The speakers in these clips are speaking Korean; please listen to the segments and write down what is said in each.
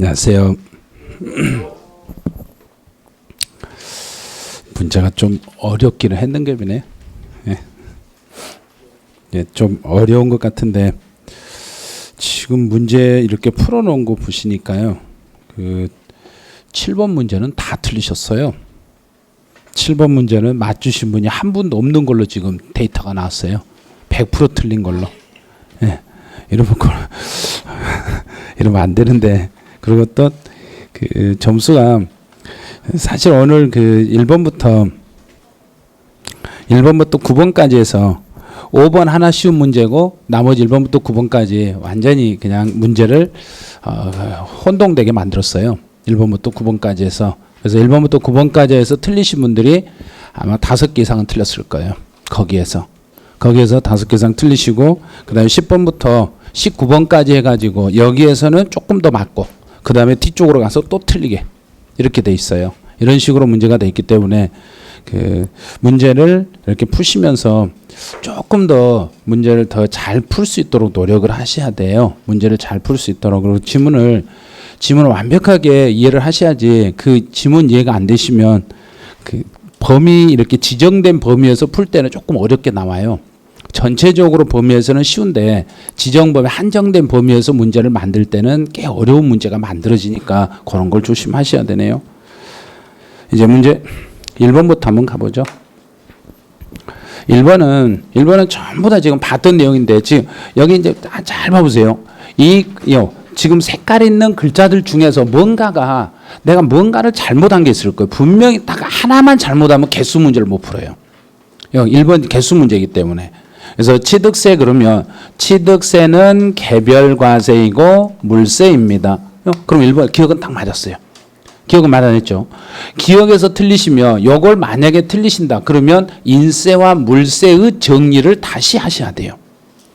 안녕하세요. 문제가 좀 어렵기는 했는가 보네. 좀 어려운 것 같은데 지금 문제 이렇게 풀어놓은 거 보시니까요. 그 7번 문제는 다 틀리셨어요. 7번 문제는 맞추신 분이 한 분도 없는 걸로 지금 데이터가 나왔어요. 100% 틀린 걸로. 이러면 안 되는데. 그리고 또 그 점수가 사실 오늘 그 1번부터 9번까지 해서 5번 하나 쉬운 문제고 나머지 1번부터 9번까지 완전히 그냥 문제를 혼동되게 만들었어요. 1번부터 9번까지 해서. 그래서 1번부터 9번까지 해서 틀리신 분들이 아마 5개 이상은 틀렸을 거예요. 거기에서 5개 이상 틀리시고, 그 다음에 10번부터 19번까지 해가지고 여기에서는 조금 더 맞고, 그 다음에 뒤쪽으로 가서 또 틀리게 이렇게 돼 있어요. 이런 식으로 문제가 돼 있기 때문에 그 문제를 이렇게 푸시면서 조금 더 문제를 더 잘 풀 수 있도록 노력을 하셔야 돼요. 문제를 잘 풀 수 있도록. 그리고 지문을 완벽하게 이해를 하셔야지. 그 지문 이해가 안 되시면 그 범위 이렇게 지정된 범위에서 풀 때는 조금 어렵게 나와요. 전체적으로 범위에서는 쉬운데 지정 범위 한정된 범위에서 문제를 만들 때는 꽤 어려운 문제가 만들어지니까 그런 걸 조심하셔야 되네요. 이제 문제 1번부터 한번 가보죠. 1번은 전부 다 지금 봤던 내용인데, 지금 여기 이제 잘 봐보세요. 지금 색깔 있는 글자들 중에서 내가 뭔가를 잘못한 게 있을 거예요. 분명히 딱 하나만 잘못하면 개수 문제를 못 풀어요. 1번 개수 문제이기 때문에. 그래서 취득세, 그러면 취득세는 개별과세이고 물세입니다. 그럼 1번 기억은 딱 맞았어요. 기억은 맞아냈죠. 기억에서 틀리시면 요걸 만약에 틀리신다 그러면 인세와 물세의 정리를 다시 하셔야 돼요.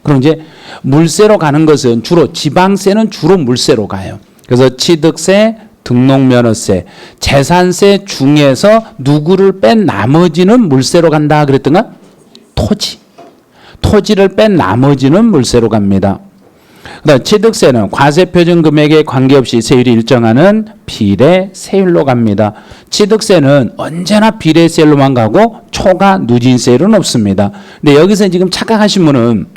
그럼 이제 물세로 가는 것은 지방세는 주로 물세로 가요. 그래서 취득세, 등록면허세, 재산세 중에서 누구를 뺀 나머지는 물세로 간다 그랬던가? 토지를 뺀 나머지는 물세로 갑니다. 그다음 취득세는 과세표준 금액에 관계없이 세율이 일정하는 비례세율로 갑니다. 취득세는 언제나 비례세율로만 가고 초과 누진세율은 없습니다. 근데 여기서 지금 착각하신 분은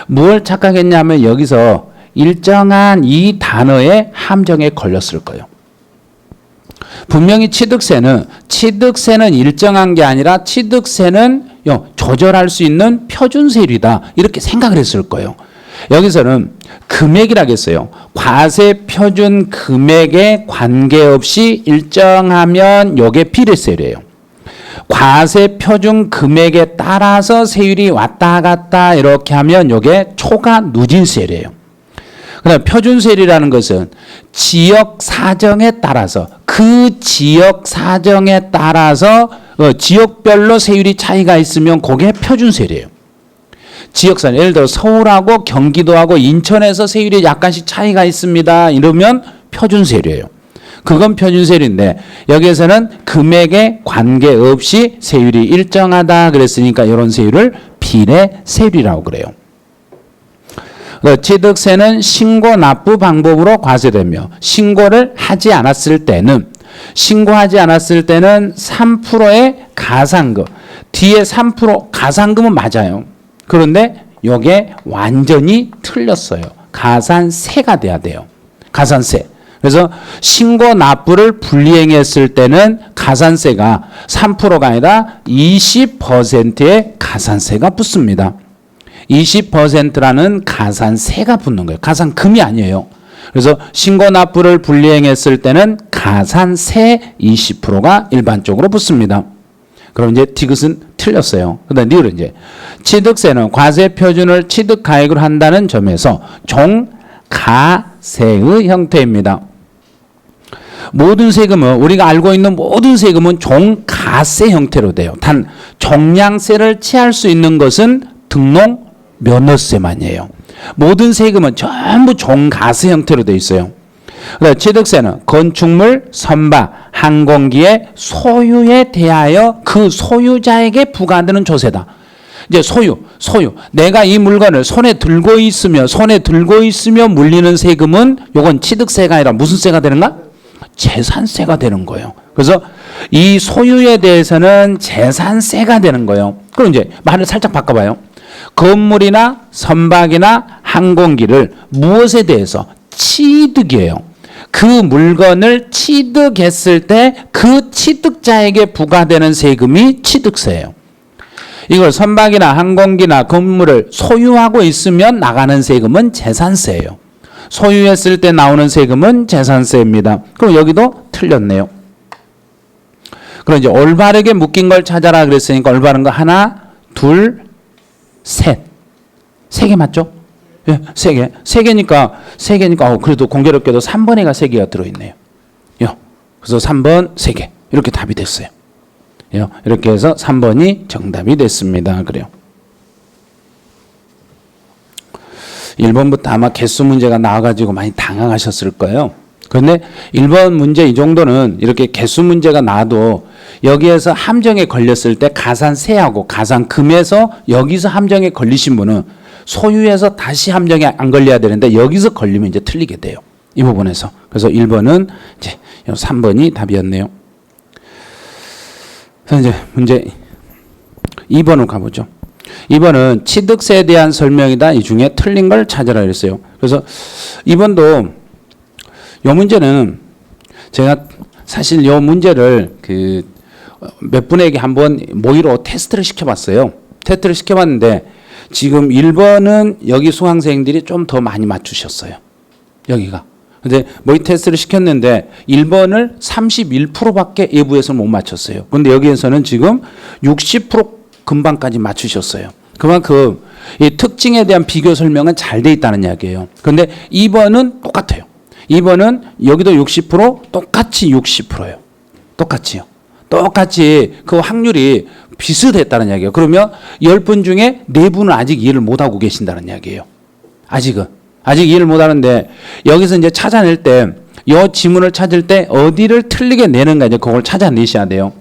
뭘 착각했냐면 여기서 일정한 이 단어의 함정에 걸렸을 거예요. 분명히 취득세는 일정한 게 아니라 취득세는 조절할 수 있는 표준세율이다 이렇게 생각을 했을 거예요. 여기서는 금액이라고 했어요. 과세 표준 금액에 관계없이 일정하면 이게 비례세율이에요. 과세 표준 금액에 따라서 세율이 왔다 갔다 이렇게 하면 이게 초과 누진세율이에요. 그다음 표준세율이라는 것은 지역 사정에 따라서 지역별로 세율이 차이가 있으면 그게 표준세율이에요. 지역사정, 예를 들어 서울하고 경기도하고 인천에서 세율이 약간씩 차이가 있습니다. 이러면 표준세율이에요. 그건 표준세율인데 여기에서는 금액에 관계없이 세율이 일정하다 그랬으니까 이런 세율을 비례세율이라고 그래요. 취득세는 신고 납부 방법으로 과세되며 신고하지 않았을 때는 3%의 가산금, 뒤에 3% 가산금은 맞아요. 그런데 이게 완전히 틀렸어요. 가산세가 돼야 돼요. 가산세. 그래서 신고 납부를 불이행했을 때는 가산세가 3%가 아니라 20%의 가산세가 붙습니다. 20%라는 가산세가 붙는 거예요. 가산금이 아니에요. 그래서 신고 납부를 불이행했을 때는 가산세 20%가 일반적으로 붙습니다. 그럼 이제 디귿은 틀렸어요. 그다음 리을은 이제 취득세는 과세 표준을 취득 가액으로 한다는 점에서 종가세의 형태입니다. 모든 세금은 우리가 알고 있는 모든 세금은 종가세 형태로 돼요. 단 종량세를 취할 수 있는 것은 등록면허세만이에요. 모든 세금은 전부 종가세 형태로 되어 있어요. 취득세는 건축물, 선박, 항공기의 소유에 대하여 그 소유자에게 부과되는 조세다. 이제 소유. 내가 이 물건을 손에 들고 있으며 물리는 세금은 요건 취득세가 아니라 무슨 세가 되는가? 재산세가 되는 거예요. 그래서 이 소유에 대해서는 재산세가 되는 거예요. 그럼 이제 말을 살짝 바꿔봐요. 건물이나 선박이나 항공기를 무엇에 대해서? 취득이에요. 그 물건을 취득했을 때 그 취득자에게 부과되는 세금이 취득세예요. 이걸 선박이나 항공기나 건물을 소유하고 있으면 나가는 세금은 재산세예요. 소유했을 때 나오는 세금은 재산세입니다. 그럼 여기도 틀렸네요. 그럼 이제 올바르게 묶인 걸 찾아라 그랬으니까 올바른 거 하나, 둘, 셋. 세 개 맞죠? 예, 세 개. 세 개니까 그래도 공교롭게도 3번에가 세 개가 들어있네요. 그래서 3번 세 개. 이렇게 답이 됐어요. 이렇게 해서 3번이 정답이 됐습니다. 그래요. 1번부터 아마 개수 문제가 나와가지고 많이 당황하셨을 거예요. 그런데 1번 문제 이 정도는 이렇게 개수 문제가 나와도 여기에서 함정에 걸렸을 때 가산세하고 가산금에서 여기서 함정에 걸리신 분은 소유해서 다시 함정에 안 걸려야 되는데 여기서 걸리면 이제 틀리게 돼요. 이 부분에서. 그래서 1번은 이제 3번이 답이었네요. 그래서 이제 문제 2번으로 가보죠. 2번은 취득세에 대한 설명이다. 이 중에 틀린 걸 찾아라 그랬어요. 그래서 2번도 이 문제는 제가 사실 이 문제를 몇 분에게 한번 모의로 테스트를 시켜봤어요. 테스트를 시켜봤는데 지금 1번은 여기 수강생들이 좀 더 많이 맞추셨어요. 여기가. 근데 모의 테스트를 시켰는데 1번을 31%밖에 예부에서 못 맞췄어요. 근데 여기에서는 지금 60% 금방까지 맞추셨어요. 그만큼 이 특징에 대한 비교 설명은 잘 돼 있다는 이야기예요. 그런데 2번은 똑같아요. 2번은 여기도 60% 똑같이 60%예요. 똑같이요. 똑같이 그 확률이 비슷했다는 이야기예요. 그러면 10분 중에 4분은 아직 이해를 못하고 계신다는 이야기예요. 아직 이해를 못하는데 여기서 이제 찾아낼 때 이 지문을 찾을 때 어디를 틀리게 내는가 이제 그걸 찾아내셔야 돼요.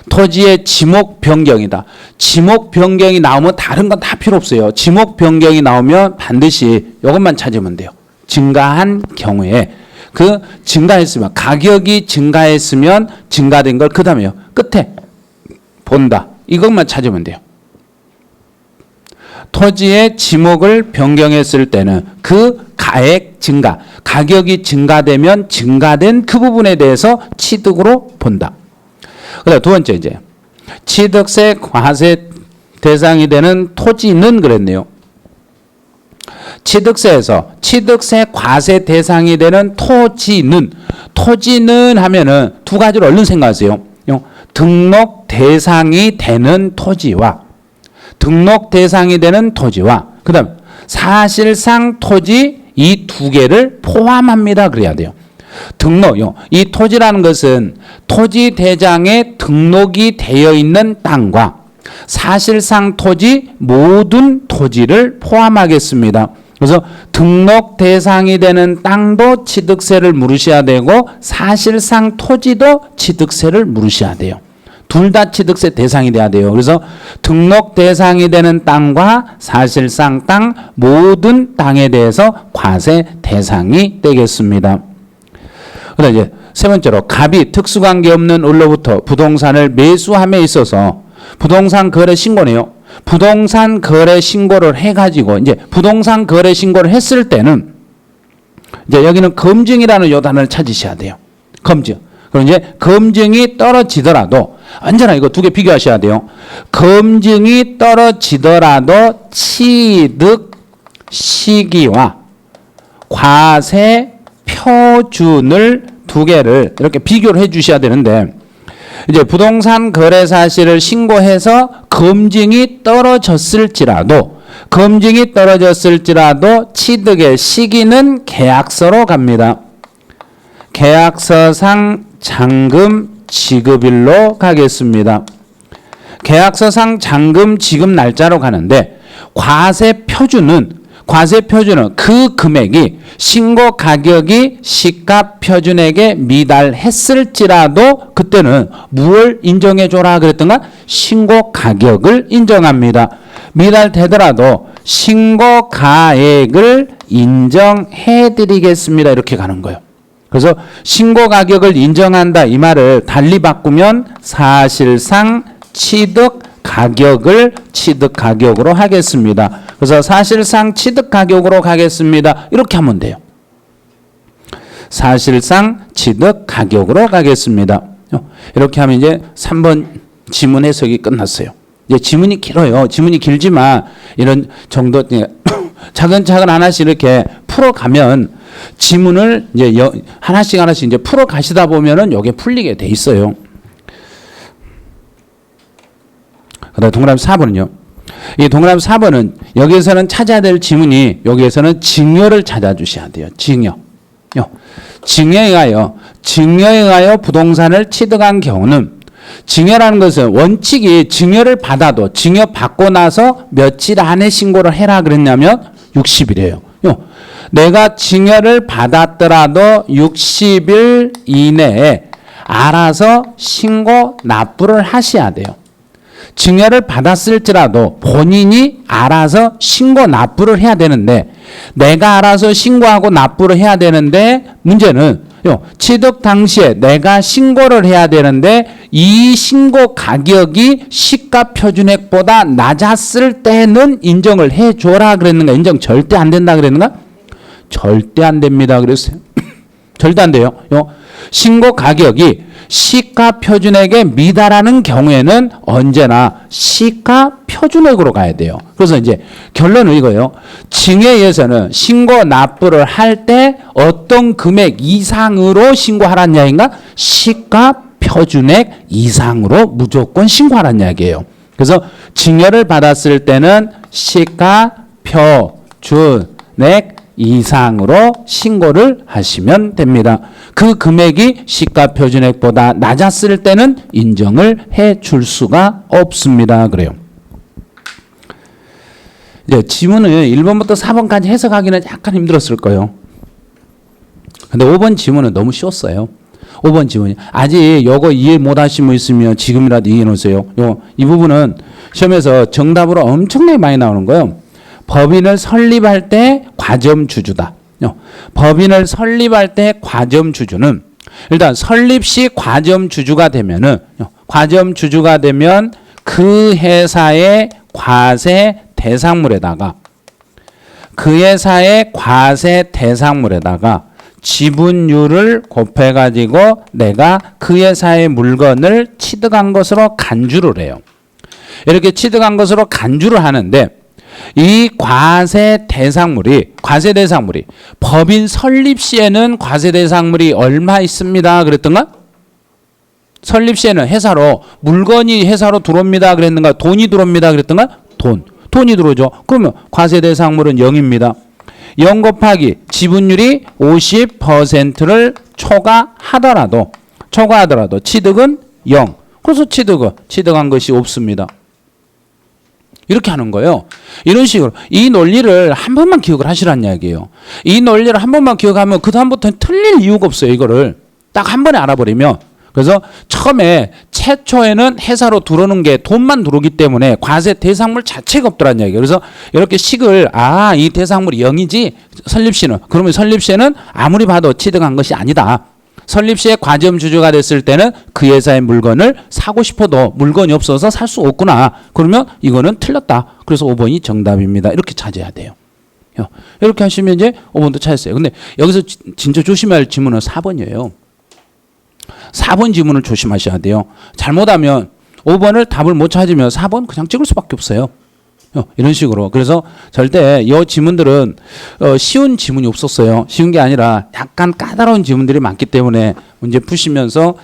토지의 지목 변경이다. 지목 변경이 나오면 다른 건 다 필요 없어요. 지목 변경이 나오면 반드시 이것만 찾으면 돼요. 증가한 경우에 그 증가했으면 가격이 증가했으면 증가된 걸 그 다음에요. 끝에 본다. 이것만 찾으면 돼요. 토지의 지목을 변경했을 때는 그 가액 증가, 가격이 증가되면 증가된 그 부분에 대해서 취득으로 본다. 그다음 두 번째 이제 취득세 과세 대상이 되는 토지는 그랬네요. 취득세에서 취득세 과세 대상이 되는 토지는 하면은 두 가지로 얼른 생각하세요. 등록 대상이 되는 토지와 그다음 사실상 토지 이 두 개를 포함합니다. 그래야 돼요. 이 토지라는 것은 토지 대장에 등록이 되어 있는 땅과 사실상 토지 모든 토지를 포함하겠습니다. 그래서 등록 대상이 되는 땅도 취득세를 물으셔야 되고 사실상 토지도 취득세를 물으셔야 돼요. 둘 다 취득세 대상이 돼야 돼요. 그래서 등록 대상이 되는 땅과 사실상 땅 모든 땅에 대해서 과세 대상이 되겠습니다. 그다음 이제 세 번째로 갑이 특수관계 없는 을로부터 부동산을 매수함에 있어서 부동산 거래 신고네요. 부동산 거래 신고를 해가지고 이제 부동산 거래 신고를 했을 때는 이제 여기는 검증이라는 요 단어를 찾으셔야 돼요. 검증. 그럼 이제 검증이 떨어지더라도 언제나 이거 두 개 비교하셔야 돼요. 검증이 떨어지더라도 취득 시기와 과세 표준을 두 개를 이렇게 비교를 해 주셔야 되는데 이제 부동산 거래 사실을 신고해서 검증이 떨어졌을지라도 취득의 시기는 계약서로 갑니다. 계약서상 잔금 지급일로 가겠습니다. 계약서상 잔금 지급 날짜로 가는데 과세 표준은 과세 표준은 그 금액이 신고 가격이 시가 표준액에 미달했을지라도 그때는 무엇을 인정해 줘라 그랬던가? 신고 가격을 인정합니다. 미달되더라도 신고 가액을 인정해 드리겠습니다. 이렇게 가는 거예요. 그래서 신고 가격을 인정한다 이 말을 달리 바꾸면 사실상 취득 가격을 취득 가격으로 하겠습니다. 그래서 사실상 취득 가격으로 가겠습니다. 이렇게 하면 돼요. 사실상 취득 가격으로 가겠습니다. 이렇게 하면 이제 3번 지문 해석이 끝났어요. 이제 지문이 길어요. 지문이 길지만 이런 정도 차근차근 하나씩 이렇게 풀어가면 지문을 이제 하나씩 이제 풀어 가시다 보면은 이게 풀리게 돼 있어요. 그다음 동그라미 4번은요. 이 동그라미 4번은 여기에서는 찾아야 될 지문이 여기에서는 증여를 찾아주셔야 돼요. 증여. 증여에 의하여 부동산을 취득한 경우는 증여라는 것은 원칙이 증여를 받아도 증여받고 나서 며칠 안에 신고를 해라 그랬냐면 60일이에요. 내가 증여를 받았더라도 60일 이내에 알아서 신고 납부를 하셔야 돼요. 증여를 받았을지라도 본인이 알아서 신고 납부를 해야 되는데 내가 알아서 신고하고 납부를 해야 되는데 문제는 취득 당시에 내가 신고를 해야 되는데 이 신고 가격이 시가 표준액보다 낮았을 때는 인정을 해줘라 그랬는가? 인정 절대 안 된다 그랬는가? 절대 안 됩니다 그랬어요. 절대 안 돼요. 신고 가격이 시가 표준액에 미달하는 경우에는 언제나 시가 표준액으로 가야 돼요. 그래서 이제 결론은 이거예요. 증여에서는 신고 납부를 할 때 어떤 금액 이상으로 신고하라는 이야기인가? 시가 표준액 이상으로 무조건 신고하라는 이야기예요. 그래서 증여를 받았을 때는 시가 표준액 이상으로 신고를 하시면 됩니다. 그 금액이 시가 표준액보다 낮았을 때는 인정을 해 줄 수가 없습니다. 그래요. 이제 지문을 1번부터 4번까지 해석하기는 약간 힘들었을 거예요. 근데 5번 지문은 너무 쉬웠어요. 5번 지문이 아직 요거 이해 못 하신 분 있으면 지금이라도 이해해 놓으세요. 이 부분은 시험에서 정답으로 엄청나게 많이 나오는 거예요. 법인을 설립할 때 과점주주다. 법인을 설립할 때 과점주주는 일단 설립 시 과점주주가 되면은 과점주주가 되면 그 회사의 과세 대상물에다가 그 회사의 과세 대상물에다가 지분율을 곱해가지고 내가 그 회사의 물건을 취득한 것으로 간주를 해요. 이렇게 취득한 것으로 간주를 하는데 이 과세 대상물이 법인 설립 시에는 과세 대상물이 얼마 있습니다 그랬던가? 설립 시에는 회사로 물건이 회사로 들어옵니다 그랬는가? 돈이 들어옵니다 그랬던가? 돈이 들어오죠. 그러면 과세 대상물은 0입니다. 0 곱하기 지분율이 50%를 초과하더라도 취득은 0. 그래서 취득한 것이 없습니다. 이렇게 하는 거예요. 이런 식으로 이 논리를 한 번만 기억을 하시라는 이야기예요. 이 논리를 한 번만 기억하면 그 다음부터는 틀릴 이유가 없어요. 이거를 딱 한 번에 알아버리면. 그래서 처음에 최초에는 회사로 들어오는 게 돈만 들어오기 때문에 과세 대상물 자체가 없더라는 이야기예요. 그래서 이렇게 식을 이 대상물이 0이지 설립시는 그러면 설립시에는 아무리 봐도 취득한 것이 아니다. 설립시에 과점주주가 됐을 때는 그 회사의 물건을 사고 싶어도 물건이 없어서 살 수 없구나. 그러면 이거는 틀렸다. 그래서 5번이 정답입니다. 이렇게 찾아야 돼요. 이렇게 하시면 이제 5번도 찾았어요. 근데 여기서 진짜 조심해야 할 지문은 4번이에요. 4번 지문을 조심하셔야 돼요. 잘못하면 5번을 답을 못 찾으면 4번 그냥 찍을 수밖에 없어요. 이런 식으로. 그래서 절대 이 지문들은 쉬운 지문이 없었어요. 쉬운 게 아니라 약간 까다로운 지문들이 많기 때문에 문제 푸시면서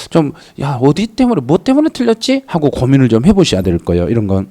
좀 어디 때문에 뭐 때문에 틀렸지? 하고 고민을 좀 해보셔야 될 거예요. 이런 건.